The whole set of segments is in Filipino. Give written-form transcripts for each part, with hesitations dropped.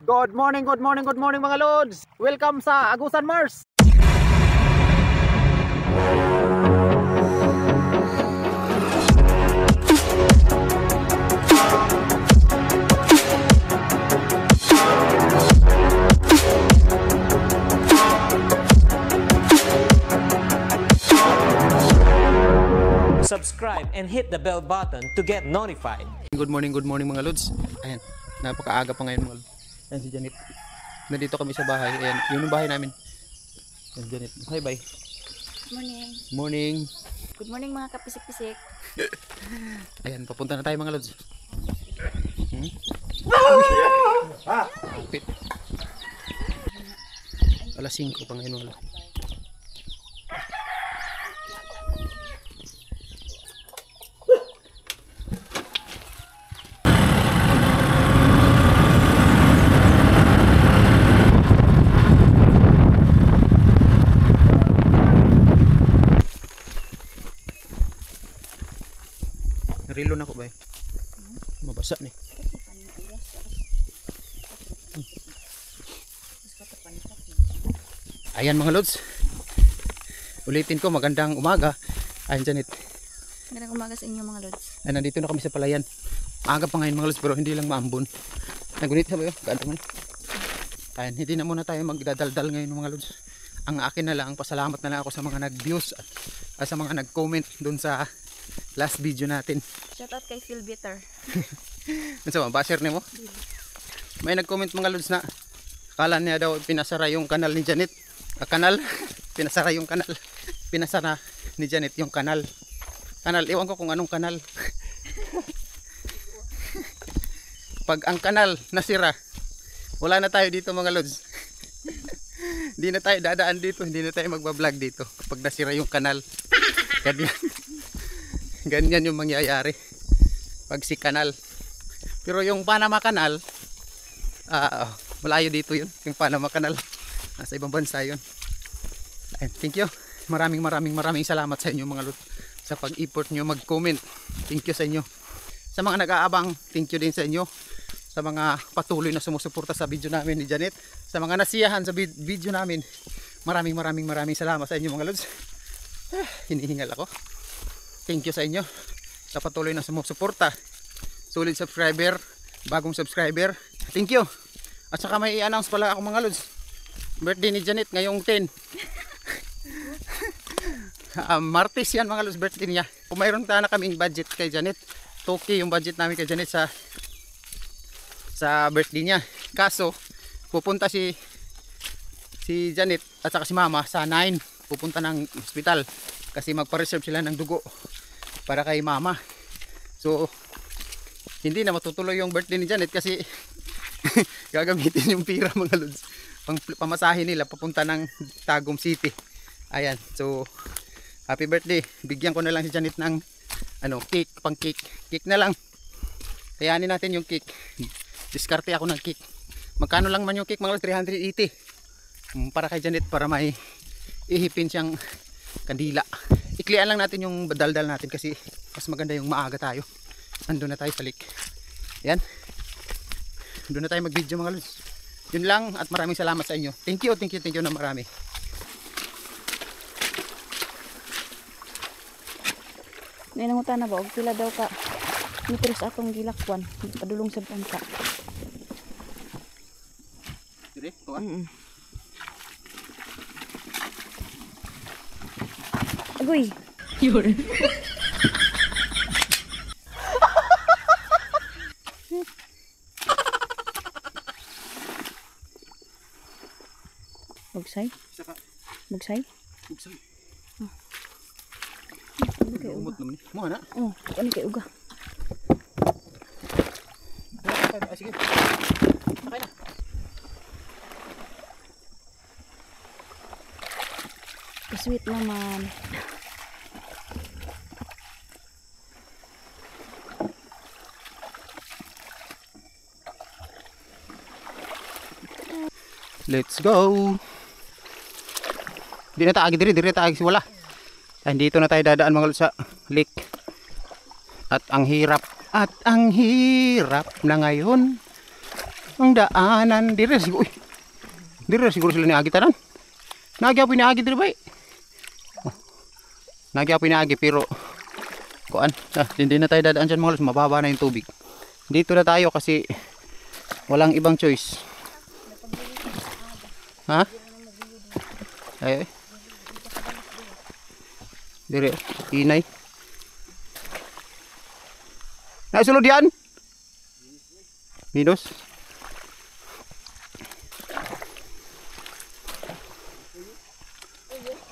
Good morning mga lods. Welcome sa Agusan Mars. Subscribe and hit the bell button to get notified. Good morning mga lods. Ayan, napakaaga pa ngayon mga lods. Ayan si Janet. Nandito kami sa bahay. Ayan, yun yung bahay namin. Ayan Janet. Hi bye. Morning. Morning. Good morning mga kapisik-pisik. Ayan, papunta na tayo mga lods. Kapit. Alas 5 pa ngayon mga lods. Rilo na ko ba? Mabasa ni. Ayan mga lods. Ulitin ko, magandang umaga. Ayan Janet. Magandang umaga sa inyo mga lods. Ayan, nandito na kami sa palayan. Aga pa ngayon mga lods, pero hindi lang maambon. Nagunit sa ba yun? Gaano man. Ayan, hindi na muna tayo magdadaldal ngayon mga lods. Ang akin na lang, pasalamat na lang ako sa mga nag-views at sa mga nag-comment dun sa last video natin. Shoutout kay Phil Bitter. Ano ba? Basher niyo mo? May nag-comment mga lods na akala niya daw pinasara yung kanal ni Janet. Kanal? Pinasara yung kanal. Pinasara ni Janet yung kanal. Kanal, ewan ko kung anong kanal. Pag ang kanal nasira, wala na tayo dito mga lods. Hindi na tayo dadaan dito, hindi na tayo magbablog dito kapag nasira yung kanal. Ganyan yung mangyayari pag si kanal. Pero yung Panama Canal, malayo dito yun. Yung Panama Canal, nasa ibang bansa yun. Ayun, thank you. Maraming salamat sa inyo mga lods sa pag-effort nyo mag-comment. Thank you sa inyo. Sa mga nag-aabang, thank you din sa inyo. Sa mga patuloy na sumusuporta sa video namin ni Janet, sa mga nasiyahan sa video namin, maraming salamat sa inyo mga lods. Hinihingal ako. Thank you sa inyo sa patuloy na sumusuporta. Solid subscriber, bagong subscriber. Thank you. At saka may i-announce pala ako mga lods. Birthday ni Janet ngayong 10. Martes yan mga lods, birthday niya. Kung mayroon na kaming budget kay Janet, 2K yung budget namin kay Janet sa birthday niya. Kaso pupunta si Janet at saka si Mama sa 9. Pupunta ng hospital kasi magpa-reserve sila ng dugo para kay Mama. So hindi na matutuloy yung birthday ni Janet kasi gagamitin yung pira mga lods pamasahe nila papunta ng Tagum City. Ayan, so happy birthday. Bigyan ko na lang si Janet ng cake, pang cake na lang. Kayanin natin yung cake. Diskarte ako ng cake. Magkano lang man yung cake mga lods? 380 para kay Janet, para may ihipin siyang kandila. Iklian lang natin yung daldal natin kasi mas maganda yung maaga tayo. Andun na tayo sa lake. Yan. Andun na tayo mag video mga lods. Yun lang at maraming salamat sa inyo. Thank you na marami. Nanangutan na ba? Og pila daw ka metros atong gilakwan. Padulong sa bangka. Dire, tuwa. Agoy. Yun. Bugsay? Bugsay? Bugsay. Ano kay uga? Mo na? Oh, ano kay uga? Sige. Okay na. Sweet naman. Let's go. Di na taagi dire taagi wala. Dito na tayo dadaan mga lods sa lake. At ang hirap na ngayon. Ang daanan dire siguro. Dire siguro sila ni Agi tanan. Nagyapon ni Agi dire bay. Nagyapon ni Agi pero kuan, hindi na tayo dadaan dyan mga lods, mababa na yung tubig. Dito na tayo kasi walang ibang choice. Ha? Ay. Dire, inay. Naisulod yan? Minus.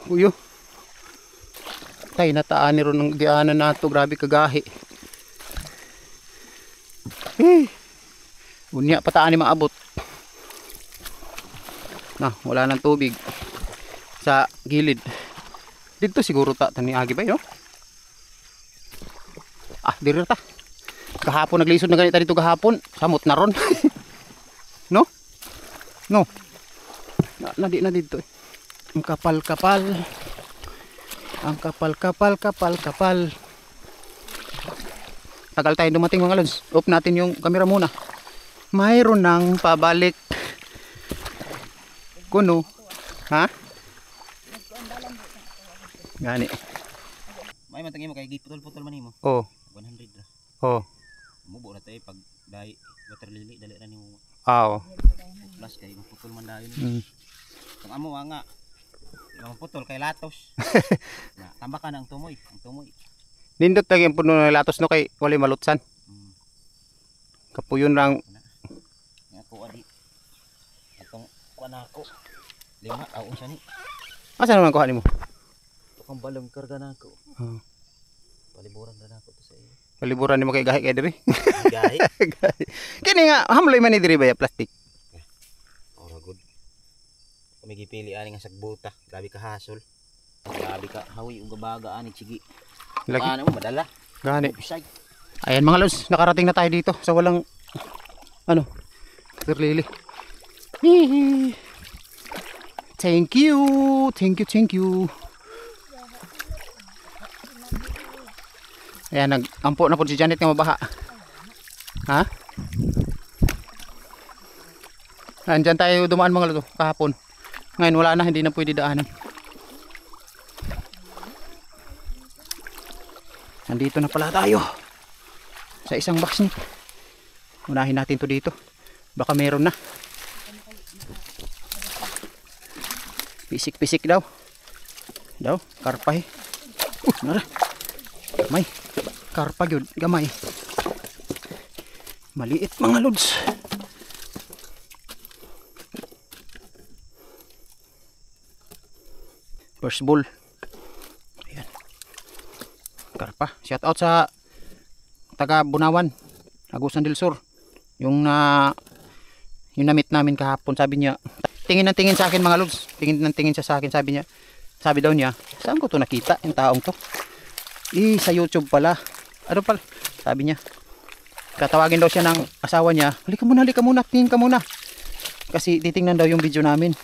Uyo. Tay nataan ni ron ng gianan nato, grabe kagahi. Unya pataan ni maabot. Na, wala nang tubig sa gilid. Dito siguro ta tani agi ba, no? Ah, diri ta. Kahapon naglisod na ganito dito kahapon. Samot na ron. No? No. Na dito. Ang kapal-kapal. Ang kapal. Tagal tayo dumating mga lods. Off natin yung camera muna. Mayroon nang pabalik. Kuno. Ha? Gani. May matangin mo kay giputol-putol man nimo. Oh. 100 ra. Oh. Mubo na tay pag dai water lily dali ra nimo. Aw. Plus kay maputol man dayon. Kung amo nga yung putol kay latos. Na tambakan ang tumoy, Nindot lagi ang puno ng latos no kay wala malutsan. Kapuyon lang. Nga ko adi. Atong kuan ako. Lima aon siya ni. Asa naman kuha nimo? Tukang balong karga nako. Paliburan ra nako to sa iyo. Paliburan nimo kay gahi kay diri. Gahi. Kini nga hamloy man ni diri ba ya plastic. Ora good. Kami gipili ani nga sagbuta, grabe ka hasol. Grabe ka hawi ug gabaga ani chigi. Lagi. Ano mo madala? Gani. Usay. Ayan mga lods, nakarating na tayo dito sa walang ano, lili. Thank you. Ayan, nag-ampo na po si Janet nga mabaha. Ha? Andyan tayo dumaan mga lods kahapon. Ngayon wala na, hindi na pwede daanan. Nandito na pala tayo sa isang box nito. Unahin natin to dito. Baka meron na. Pisik-pisik daw. Karpa eh. Nara. Gamay. Karpa yun. Gamay. Maliit mga lods. First ball. Ayan. Karpa. Shout out sa taga Bunawan, Agusan del Sur. Yung na-meet namin kahapon, sabi niya, tingin ng tingin sa akin mga lods. Tingin ng tingin siya sa akin, sabi daw niya, saan ko to nakita yung taong to? Sa YouTube pala. Ano pala? Sabi niya. Katawagin daw siya ng asawa niya. Halika muna, tingin ka muna. Kasi titingnan daw yung video namin.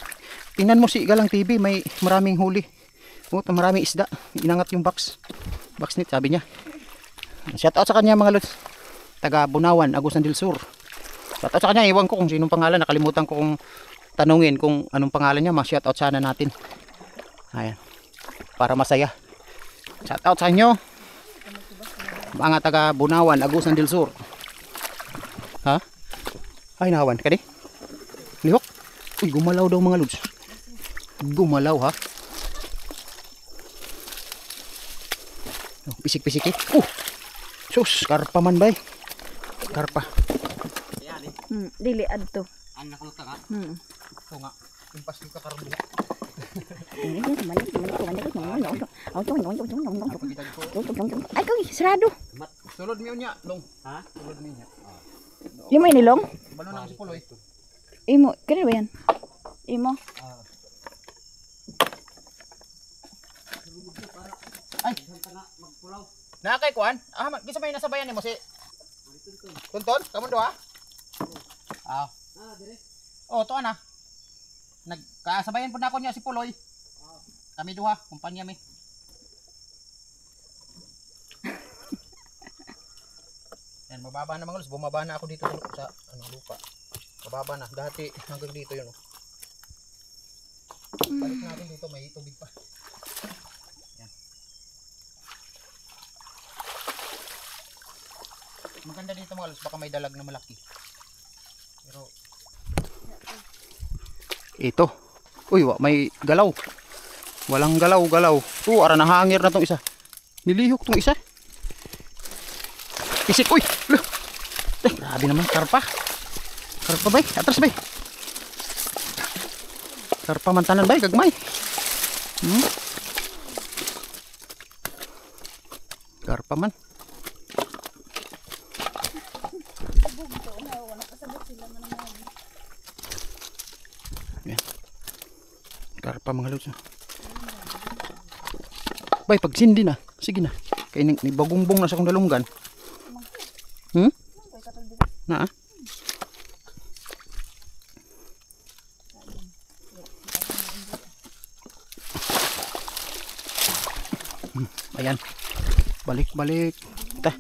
Tingnan mo si Galang TV, may maraming huli. Maraming isda. Inangat yung box net, sabi niya. Shout out sa kanya mga lods. Taga Bunawan, Agusan del Sur. Shout out sa kanya, iwan ko kung sinong pangalan. Nakalimutan ko kung tanungin kung anong pangalan niya. Ma-shout out sana natin. Ayan. Para masaya. Shout out sa inyo. Mga taga Bunawan, Agusan del Sur. Ha? Ay, nahawan ka di? Lihok. Uy, gumalaw daw mga lods. Gumalaw ha. Pisik-pisik eh. Sus, karpa man bay. Karpa. Dili adto. Anak ko ka. Ito nga. Impas yung kakarbo. Ay, kung sarado. Sulod mo niya, Long. Ha? Sulod mo niya. Limo ini long? Balo na si Puloy. Imo, kani ba yan? Imo. Ay, nakakay kuan? Gisa may nasabayan ni mo si Tunton? Kamu doa? Dire. Oh, to ana. Nagkasabayan pud nako niya si Puloy. Kami duha, kumpanya mi. Yan, mababa na mga lods. Bumaba na ako dito sa lupa. Kababa na. Dati hanggang dito yun. Oh. Balik natin dito. May tubig pa. Yan. Maganda dito mga lods. Baka may dalag na malaki. Pero ito. Uy, may galaw. Walang galaw. Ara nahangir na tong isa. Nilihok tong isa. Pisik, uy. Grabe naman, karpa. Karpa bay, atras bay. Karpa mantanan bay, gagmay. Karpa man. Yan. Karpa mga lods. Bay, pagsindi na. Sige na. Kaya ni bagumbong na sa kong dalunggan. Na ah? Ayan. Balik. Ita.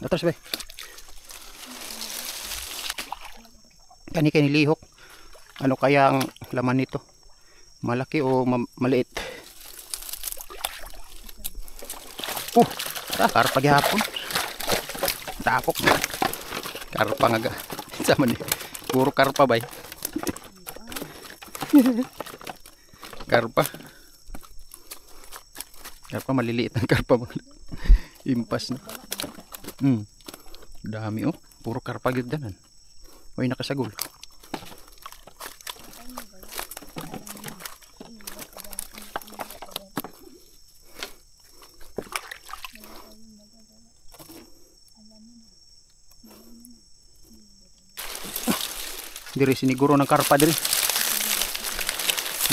Atras bay. Kani lihok. Ano kaya ang laman nito? Malaki o maliit? Karpa gihapon. Tapok na. Karpa nga. Sama ni. Puro karpa bay. Karpa. Karpa maliliit ang karpa. Impas na. Dami oh. Puro karpa gyud danan. Oy nakasagol. Diri siniguro ng karpa diri.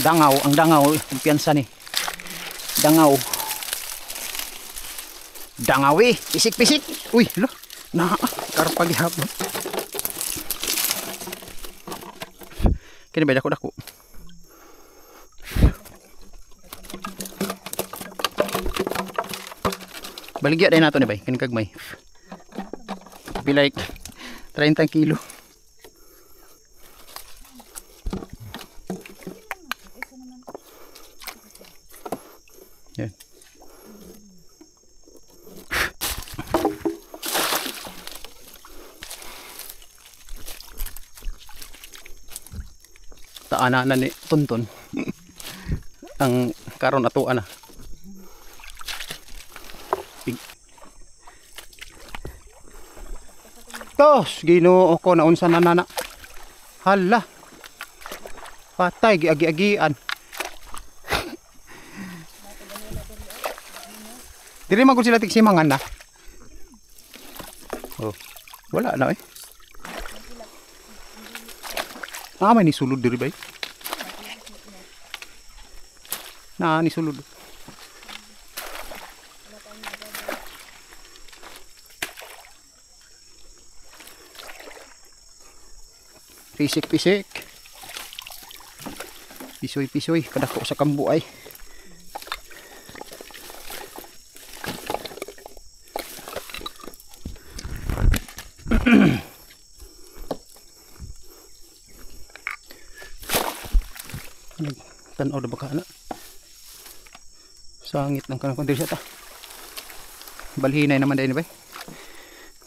Ang dangaw, ang piyansa ni. Dangaw eh, pisik. Uy, lo. Karpa gihapon. Kini ba dako. Baligya day nato ni bay, kini kagmay. Be like 30 kilo. Yan. Taana ni Tonton. Ang karon atuan na. Tos, Ginoo ko na unsa na nana. Hala. Patay giagi-agian. Diri man gud sila tigsimangan na. Oh. Wala na eh. May ni sulod diri bay. Ni sulod. Pisik. Pisoy. Kadako sa kambu ay. Tanaw na baka na. Sangit ng kanang kondensya ta. Balhinay naman dahil ba?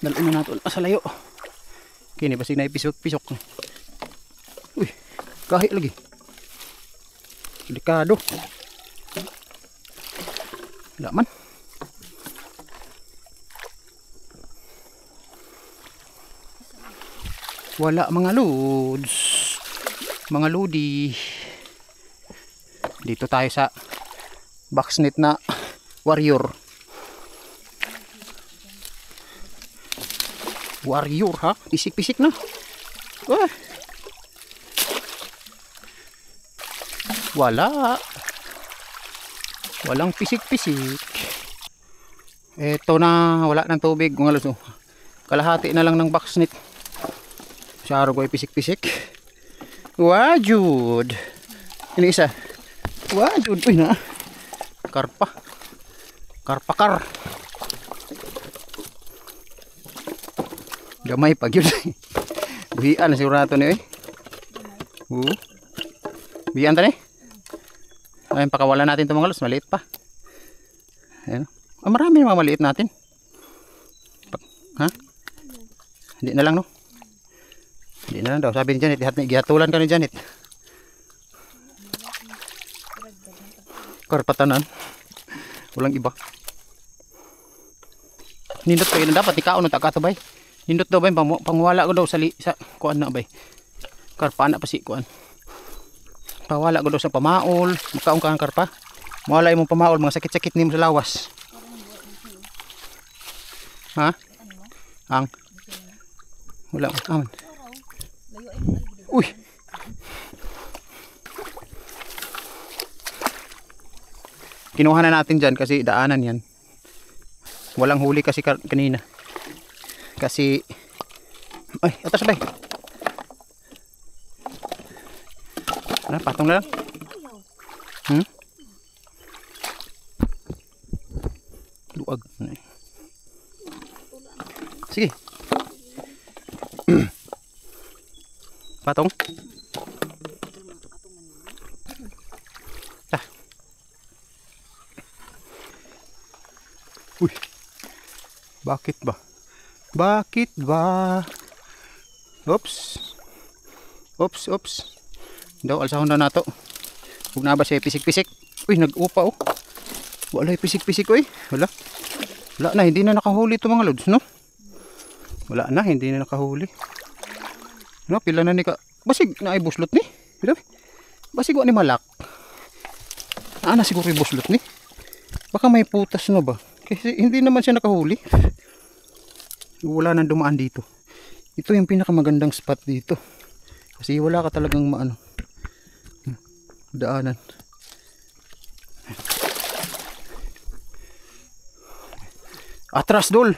Dalhin na nato sa layo. Kini ba sinay pisok. Uy, kahit lagi. Delikado. Wala man. Wala mga lods. Mga lodi. Dito tayo sa boxnet na warrior. Warrior ha? Pisik na. Walang pisik. Eto na, wala ng tubig mga lods. Kalahati na lang ng boxnet. Saro ko ay pisik. Wajud. Ini isa. Wajud. Uy na. Karpa. Gamay pag yun. Buhian na siguro nato ni eh. Buhian ta ni. Ayun, pakawalan natin itong mga lods. Maliit pa. Ayan. Marami yung mga maliit natin. Ha? Hindi na lang no? Hindi na lang daw. Sabi ni Janet, gihatulan ka ni Janet. Karpatanan. Walang iba. Nindot kayo na dapat. Ikaw no, takatubay. Nindot daw ba yung pangwala ko daw sa kuan na bay. Karpa na pa si kuan. Pawala ko daw sa pamaol. Makaong ka ang karpa. Mawala yung pamaol. Mga sakit-sakit ni mo sa lawas. Ha? Ang? Wala. Aman. Uy! Kinuha na natin dyan kasi daanan yan. Walang huli kasi kanina. Kasi ay, atas bay. Ano, patong na lang. Luag. Sige. Patong. Ah. Uy. Bakit ba? Bakit ba? Oops. Oops. Daw, alsahon na nato. Huwag na ba siya pisik-pisik? Uy, nag-upa oh. Wala yung pisik-pisik oh eh. Wala na, hindi na nakahuli ito mga lods, no? Wala na, hindi na nakahuli. No, pila na ni ka. Basig na ay buslot ni. Pila. Basig wa ni malak. Na siguro yung buslot ni. Baka may putas na ba? Kasi hindi naman siya nakahuli. Wala nang dumaan dito. Ito yung pinakamagandang spot dito. Kasi wala ka talagang maano. Daanan. Atras dol.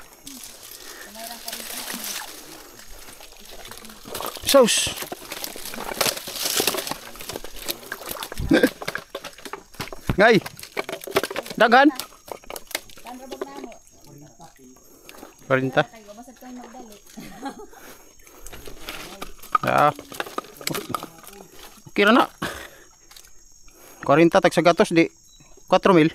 Sauce. Ngay. Dagan. 40. Ya. Kira na. 40 tag sa gatos di 4,000.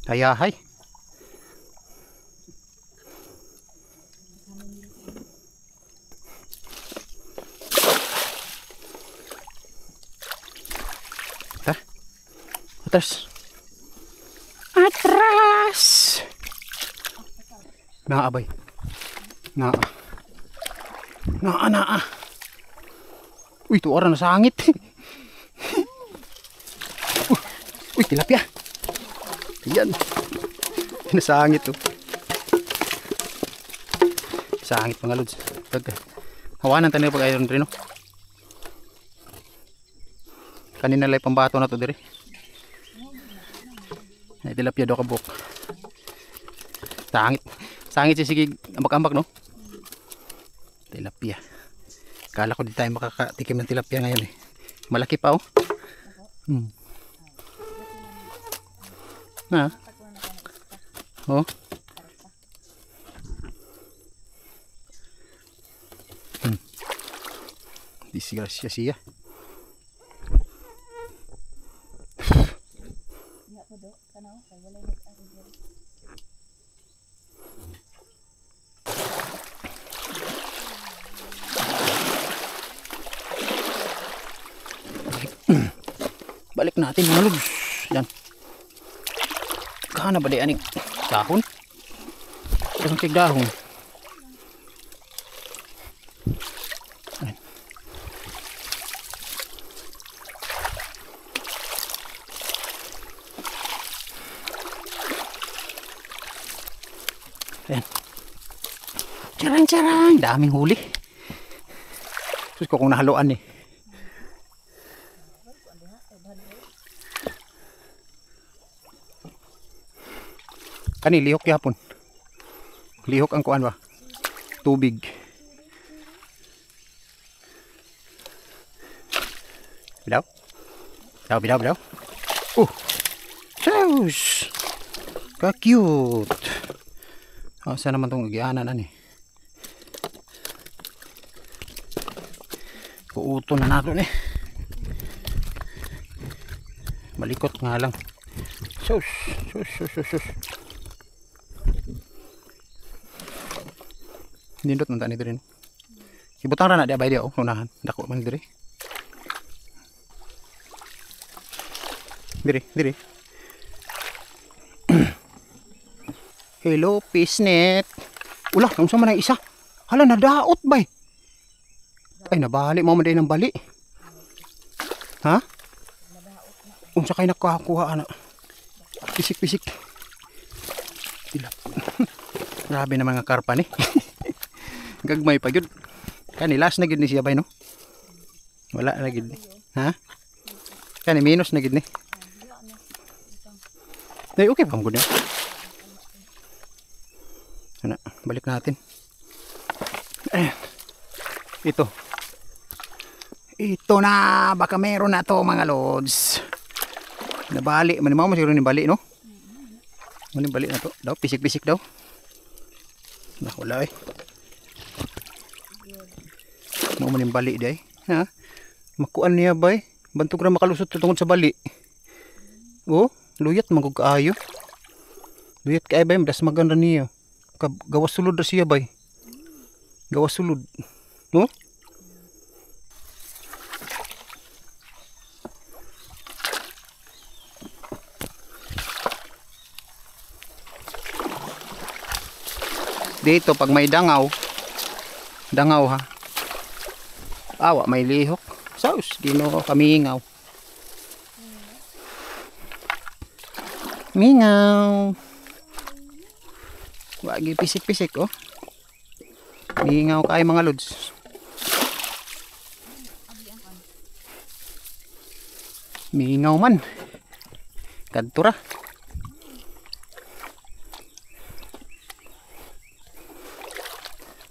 Ayahay. Atras. Naabay. Naa. Uy, tuwara na sa hangit. Uy, tilapia. Yan. Nasa hangit oh. Sa hangit mga lods. Hawanan tayo pag iron rin oh. Kanina lang pambato na to dire. Ay tilapia do kabuk. Sangit sige ambak-ambak no. Tilapia. Kala ko di tayo makakatikim ng tilapia ngayon eh. Malaki pa oh. Na. Oh. Disgrasya siya. Balik natin mga lods. Yan. Kana ba di aning dahon? Isang tig dahon. Ayan. Charang-charang. Daming huli. Sus ko kung nahaluan eh. Kani lihok yapon. Lihok ang kuan ba? Tubig. Bidaw. Bidaw. Sauce. Ka-cute. Saan naman itong agianan ani? Kuuto na nato ni. Malikot nga lang. Sus. Nindot man tani diri. Ibutang ra na di abay di unahan. Dako man diri. Diri. Hello, Pisnet. Ula, kung saan man ang isa? Hala, nadaot bay. Ay, nabali mo man din ng bali. Ha? Unsa kay nakakuha ana? Pisik. Ilap. Grabe na mga karpa ni. Gagmay pa gyud. Kani last na gyud ni siya bay no? Wala na gyud ni. Ha? Kani minus na gyud ni. Ay, okay pa mo gud. Ano, balik natin. Ayan. Ito na, baka meron na to mga lods. Nabali, manimaw siguro ni bali no? Maning bali na to. Daw pisik daw. Wala eh. Mo maning bali day. Ha? Makuan niya bay. Bantog ra makalusot tungod sa bali. Oh, luyat magug kaayo. Luyat kay bay, das maganda niya. Gawas sulod ra siya bay. Gawas sulod. No? Dito pag may dangaw ha. Awa may lihok. Saus, dino kamingaw. Mingaw. Wagi pisik oh. Mingaw kay mga lods. Mingaw man. Kadtura.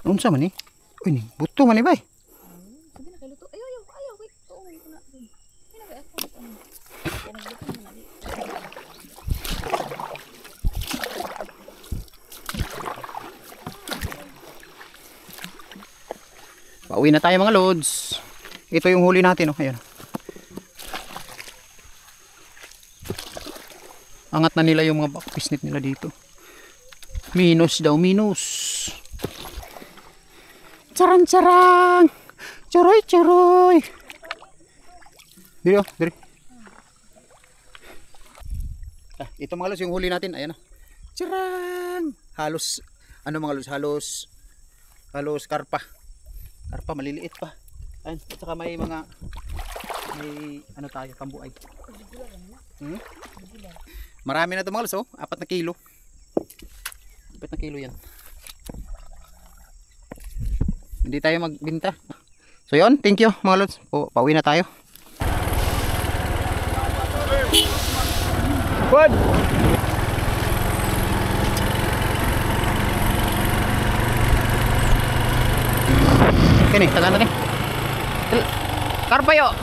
Unsa man ni? Uy ni, buto man ni bay. Sabi na kay luto. Ayaw wait. Tuong ko na. Pinagay ako. Pauwi na tayo mga lods. Ito yung huli natin oh, ayan. Angat na nila yung mga backpisnet nila dito. Minus daw, minus. Charang. Charoy. Diri. Ito mga lods yung huli natin, ayan oh. Charang. Halos mga lods, halos karpa. Karpa maliliit pa. Ayun, at saka may tayo, kambuay. Marami na ito mga lods, oh. 4 na kilo. 4 na kilo yan. Hindi tayo magbinta. So yun, thank you mga lods. Pauwi na tayo. Good. Kini, taga natin. Karpayo.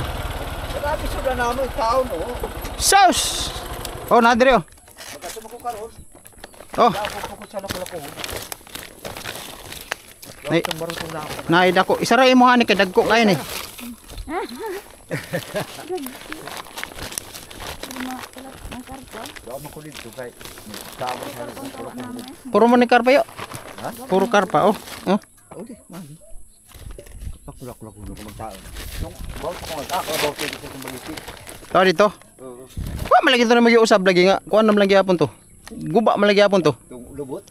Grabe sudah namin tao no. Sauce. Oh, nadiri oh. Magkasama ko karon. Oh. Ako sa lako. Naida ko. Isaray mo ani kay dagko kay ni. Puro mo ni karpayo. Puro karpa oh. Oh. Okay, man. Kulak-kulak ulo ko magtao. Yung bawat ko magtao, bawat ko sa kumbaliti. Tao dito. Oo. Wa malagi to na mag-uusab lagi nga. Kuan na malagi hapon to. Guba malagi hapon to. Yung lubot.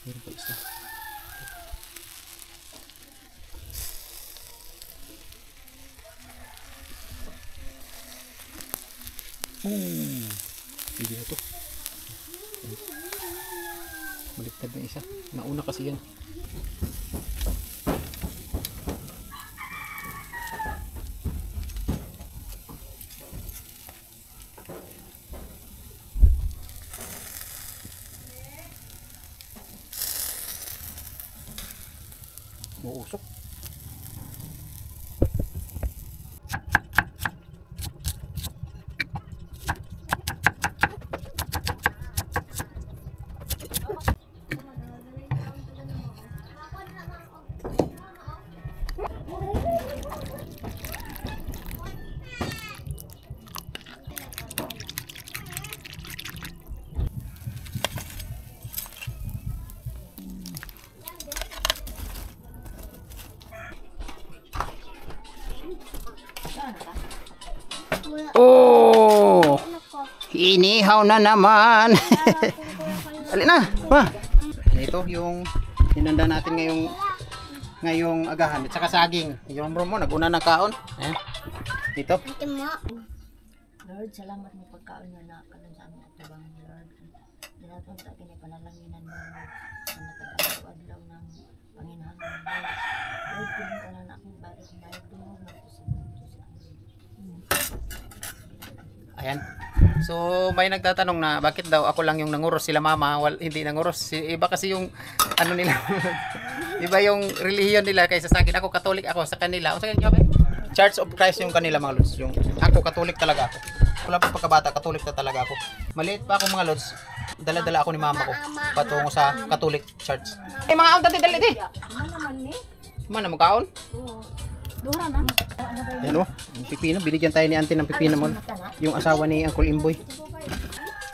Meron pa isa. Hindi na to. Baliktad na isa. Nauna kasi yan. Uusok. Oh! Inihaw na naman. Alin na, ma. Ito yung hinanda natin ngayong agahan at saka saging. Yung bro mo naguna ng kaon. Ayan. Dito. Lord, salamat mo pagkaon nyo na kanan sa amin at tubang, Lord. Dinatong sa akin ay panalanginan mo, Lord. Sa matag-adlaw ng Panginoon mo, Lord. Lord, piling ka na aking balik na ito, Ayan. So may nagtatanong na bakit daw ako lang yung nanguros, sila mama hindi nanguros. Iba kasi yung ano nila. Iba yung relihiyon nila kaysa sa akin. Ako Katolik ako sa kanila. O sa kanila ba? Church of Christ yung kanila mga lods. Yung ako Katolik talaga ako. Wala pa pagkabata, Katolik na talaga ako. Maliit pa ako mga lods. Dala-dala ako ni mama ko patungo sa Catholic Church. Eh mga auntie dali di. Mana mo kaon? Dura na. Yan o, yung pipino. Binigyan tayo ni auntie ng pipino mo. Yung asawa ni Uncle Imboy.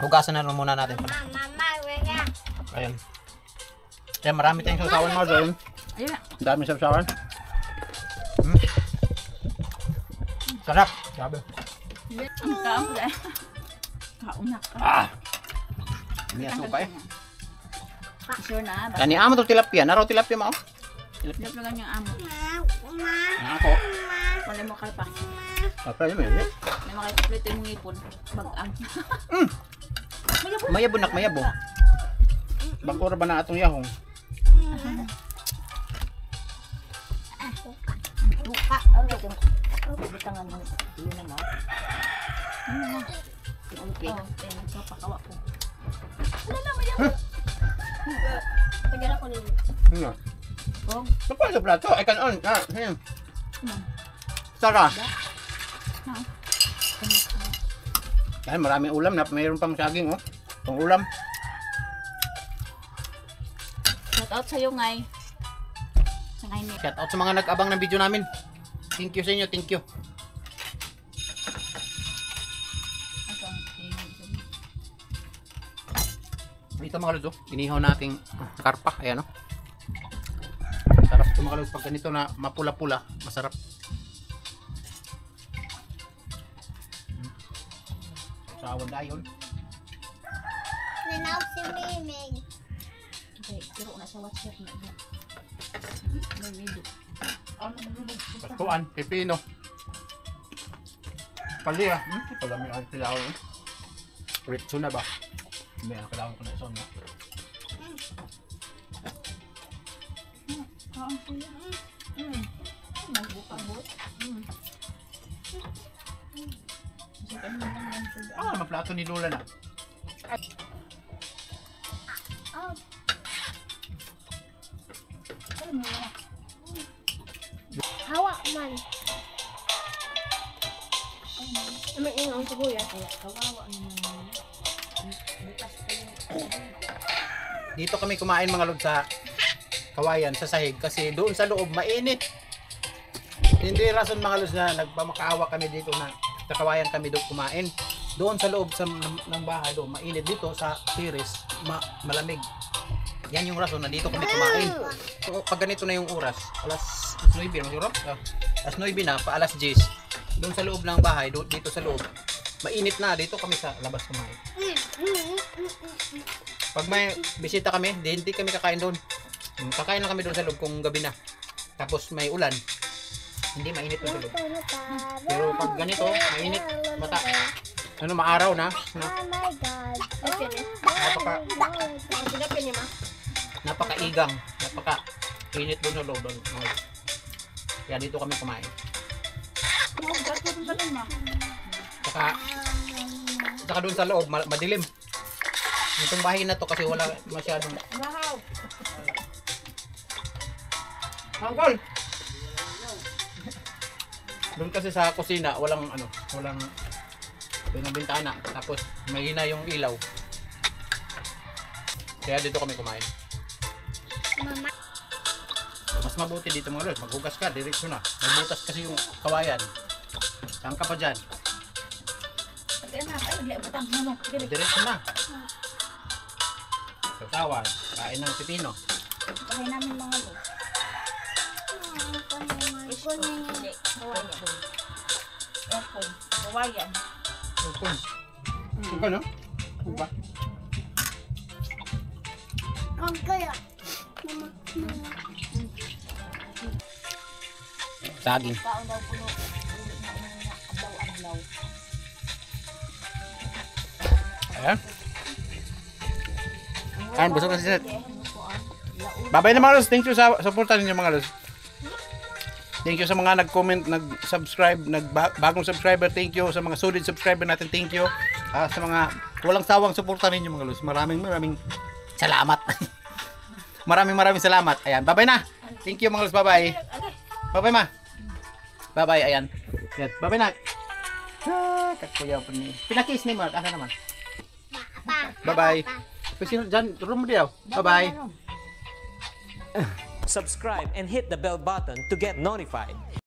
Hugasan na muna natin. Ayan. Ayan, marami tayong sausawan mga doon. Ayun na. Ang daming sausawan. Sarap. Sabi. Ang kaon na. Kaon na ka. Ah! May asuka eh. Sure na. Kani amo to tilapia. Naraw tilapia mo. Tilapia lang yung amo. Ako. Wala mo kalpa. Apa yun yun? May makikiplit yung ngipon. Bag-ang. Mayabo nak mayabo. Bangkura ba na atong yahong? Duka. Ang ito. Bitangan mo. Yun na mo. Okay. Nagpapakawa ko. Wala na, mayabo. Tagala ko nila. Ano? Sapa sa plato. I can on. Ah, here. Sara. Yan, maraming ulam na. Mayroon pang saging, oh. Pang ulam. Shout out sa'yo, Ngay. Sa Ngay ni. Shout out sa mga nag-abang ng video namin. Thank you sa inyo. Thank you. Ito mga lods, oh. Inihaw nating karpa. Ayan, oh. Sarap ito mga lods. Pag ganito na mapula-pula, masarap. Sawan dayon. Nanaw si Mimig. Okay, pero na sa WhatsApp na ito. May video. Patuan, pipino. Palia. Palami ang tilaw. Ritso na ba? Hindi, ang kailangan ko na ison na. Magbukang-but. Ah, maplato ni Lola na. Hawak man. Naman yung ang sibuyas. Dito kami kumain mga lod sa kawayan, sa sahig. Kasi doon sa loob, mainit. Hindi rason mga lod na nagpamakaawa kami dito na sa kawayan kami doon kumain. Doon sa loob ng bahay doon, mainit. Dito sa terrace, malamig. Yan yung rason na dito kami kumain. So, pag ganito na yung oras, alas 9 na siguro? Alas 9 na, pa alas 10. Doon sa loob ng bahay, dito sa loob, mainit na. Dito kami sa labas kumain. Pag may bisita kami, hindi kami kakain doon. Kakain lang kami doon sa loob kung gabi na. Tapos may ulan. Hindi mainit doon sa loob. Pero pag ganito, mainit, maaraw na. Oh my God. Napakaigang, napaka-init doon sa loob. Kaya dito kami kumain. Saka doon sa loob, madilim. Itong bahay na to kasi wala masyadong Uncle! Doon kasi sa kusina, walang bintana. Tapos mahina yung ilaw. Kaya dito kami kumain. Mama. Mas mabuti dito mga lods, maghugas ka, diretso na. Magbutas kasi yung kawayan. Saan ka pa dyan? Diretso na. Sasawan, kain ng pipino. Bahay namin mga lo. Apple. Kawayan. Upon. Upon, no? Upa. Uncle. Saging. Kaon daw puno. Adlaw-adlaw. Ayan. Ayan, busog na si Seth. Babay na mga lods. Thank you sa supportan ninyo mga lods. Thank you sa mga nag-comment, nag-subscribe, bagong subscriber. Thank you sa mga solid subscriber natin. Thank you sa mga walang sawang suportan ninyo mga lods. Maraming salamat. maraming salamat. Ayan, babay na. Thank you mga lods. Bye-bye. Bye-bye ma. Bye-bye. Ayan. Yan. Bye-bye na. Kakuya po ni. Pinakis ni Mark. Asa naman? Bye-bye. Kasi dyan, room mo diyaw. Bye-bye. Subscribe and hit the bell button to get notified.